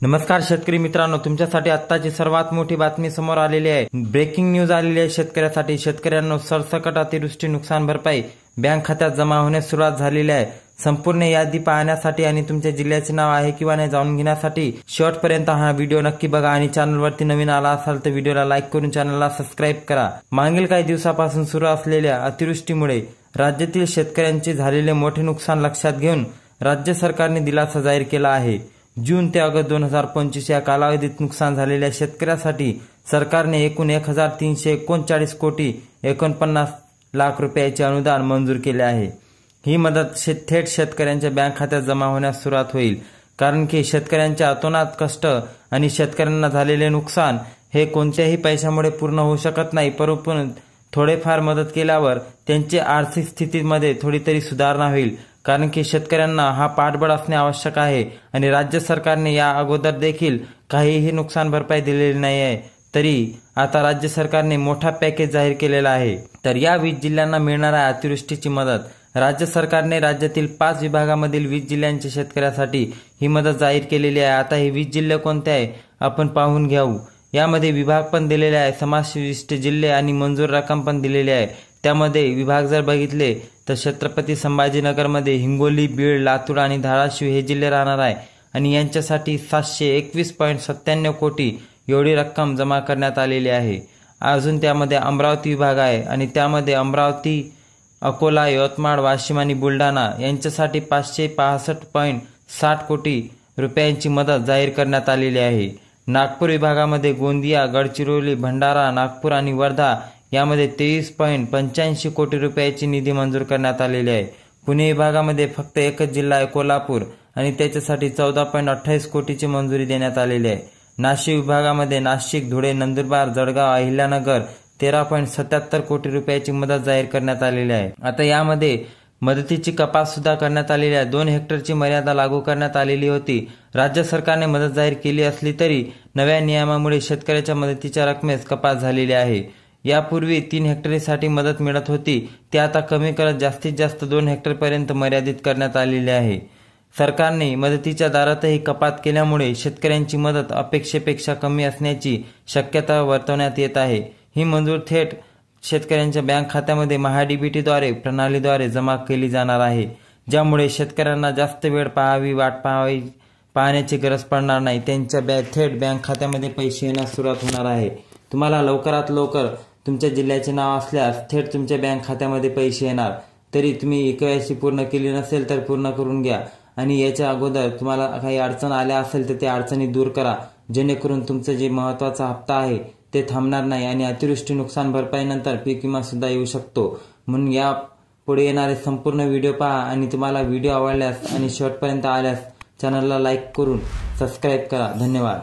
नमस्कार शेतकरी मित्रांनो, तुमच्यासाठी आत्ताची सर्वात मोठी बातमी समोर आलेली आहे। ब्रेकिंग न्यूज आलेली आहे शेतकऱ्यासाठी। शेतकऱ्यांनो, सरसकट अतिवृष्टी नुकसान भरपाई बँक खात्यात जमा होण्यास सुरुवात झालेली आहे। संपूर्ण यादी पाहण्यासाठी आणि तुमच्या जिल्ह्याचे नाव आहे किंवा नाही जाणून घेण्यासाठी शेवटपर्यंत हा व्हिडिओ नक्की बघा आणि चॅनलवरती नवीन आला असाल तर व्हिडिओला लाईक करून चॅनलला सबस्क्राइब करा। मागील काही दिवसापासून सुरू असलेल्या अतिवृष्टीमुळे राज्यातील शेतकऱ्यांचे झालेले मोठे नुकसान लक्षात घेऊन राज्य सरकारने दिलासा जाहीर केला आहे। जून ते ऑगस्ट 2025 या कालावधीत नुकसान झालेल्या शेतकऱ्यासाठी सरकारने एकूण 1339 कोटी 49 लाख रुपयाचे अनुदान मंजूर केले आहे। ही मदत थेट शेतकऱ्यांच्या बँक खात्यात जमा होण्यास सुरुवात होईल, कारण की शेतकऱ्यांच्या अतोनात कष्ट आणि शेतकऱ्यांना झालेले नुकसान हे कोणत्याही पैशामुळे पूर्ण होऊ शकत नाही, परंतु थोडेफार मदत केल्यावर त्यांची आर्थिक स्थितीमध्ये थोडी तरी सुधारणा होईल, कारण की शेतकऱ्यांना हा पाठबळ असणे आवश्यक आहे। आणि राज्य सरकारने या अगोदर देखील काहीही नुकसान भरपाई दिलेली नाही आहे, तरी आता राज्य सरकारने मोठा पॅकेज जाहीर केलेला आहे। तर या 20 जिल्ह्यांना मिळणार आहे अतिवृष्टीची मदत। राज्य सरकारने राज्यातील 5 विभागामधील 20 जिल्ह्यांच्या शेतकऱ्यासाठी ही मदत जाहीर केलेली आहे। आता हे 20 जिल्हे कोणते आहे आपण पाहून घेऊ। यामध्ये विभाग पण दिलेले आहे, समाविष्ट जिल्हे आणि मंजूर रक्कम पण दिलेली आहे। त्यामध्ये विभाग जर बघितले तर छत्रपती संभाजीनगरमध्ये हिंगोली, बीड, लातूर आणि धाराशिव हे जिल्हे राहणार आहे आणि यांच्यासाठी 721.97 कोटी एवढी रक्कम जमा करण्यात आलेली आहे। अजून त्यामध्ये अमरावती विभाग आहे आणि त्यामध्ये अमरावती, अकोला, यवतमाळ, वाशिम आणि बुलढाणा यांच्यासाठी 565.60 कोटी रुपयांची मदत जाहीर करण्यात आलेली आहे। नागपूर विभागामध्ये गोंदिया, गडचिरोली, भंडारा, नागपूर आणि वर्धा यामध्ये 23.85 कोटी रुपयाची निधी मंजूर करण्यात आलेली आहे। पुणे विभागामध्ये फक्त एकच जिल्हा आहे कोल्हापूर आणि त्याच्यासाठी 14.28 कोटीची मंजुरी देण्यात आलेली आहे। नाशिक विभागामध्ये नाशिक, धुळे, नंदुरबार, जळगाव, अहिल्यानगर 13.77 कोटी रुपयाची मदत जाहीर करण्यात आलेली आहे। आता यामध्ये मदतीची कपात सुद्धा करण्यात आलेली आहे। 2 हेक्टरची मर्यादा लागू करण्यात आलेली होती। राज्य सरकारने मदत जाहीर केली असली तरी नव्या नियमामुळे शेतकऱ्याच्या मदतीच्या रकमेस कपात झालेली आहे। यापूर्वी 3 हेक्टरसाठी मदत मिळत होती, ती आता कमी करत जास्तीत जास्त 2 हेक्टरपर्यंत मर्यादित करण्यात आलेली आहे। सरकारने मदतीच्या दरातही कपात केल्यामुळे शेतकऱ्यांची मदत अपेक्षेपेक्षा कमी असण्याची शक्यता वर्तवण्यात येत आहे। ही मंजूर थेट शेतकऱ्यांच्या बँक खात्यामध्ये महाडीबीटीद्वारे प्रणालीद्वारे जमा केली जाणार आहे, ज्यामुळे शेतकऱ्यांना जास्त वेळ वाट पाहण्याची गरज पडणार नाही। त्यांच्या थेट बँक खात्यामध्ये पैसे येण्यास सुरुवात होणार आहे। तुम्हाला लवकरात लवकर तुमच्या जिल्ह्याचे नाव असल्यास थेट तुमच्या बँक खात्यामध्ये पैसे येणार। तरी तुम्ही KYC पूर्ण केली नसेल तर पूर्ण करून घ्या आणि याच्या अगोदर तुम्हाला काही अडचण आल्या असेल तर त्या अडचणी दूर करा, जेणेकरून तुमचं जे महत्त्वाचा हप्ता आहे ते थांबणार नाही आणि अतिवृष्टी नुकसान भरपाईनंतर पीक विमा सुद्धा येऊ शकतो। म्हणून या पुढे येणारे संपूर्ण व्हिडिओ पहा आणि तुम्हाला व्हिडिओ आवडल्यास आणि शेवटपर्यंत आल्यास चॅनलला लाईक करून सबस्क्राइब करा। धन्यवाद।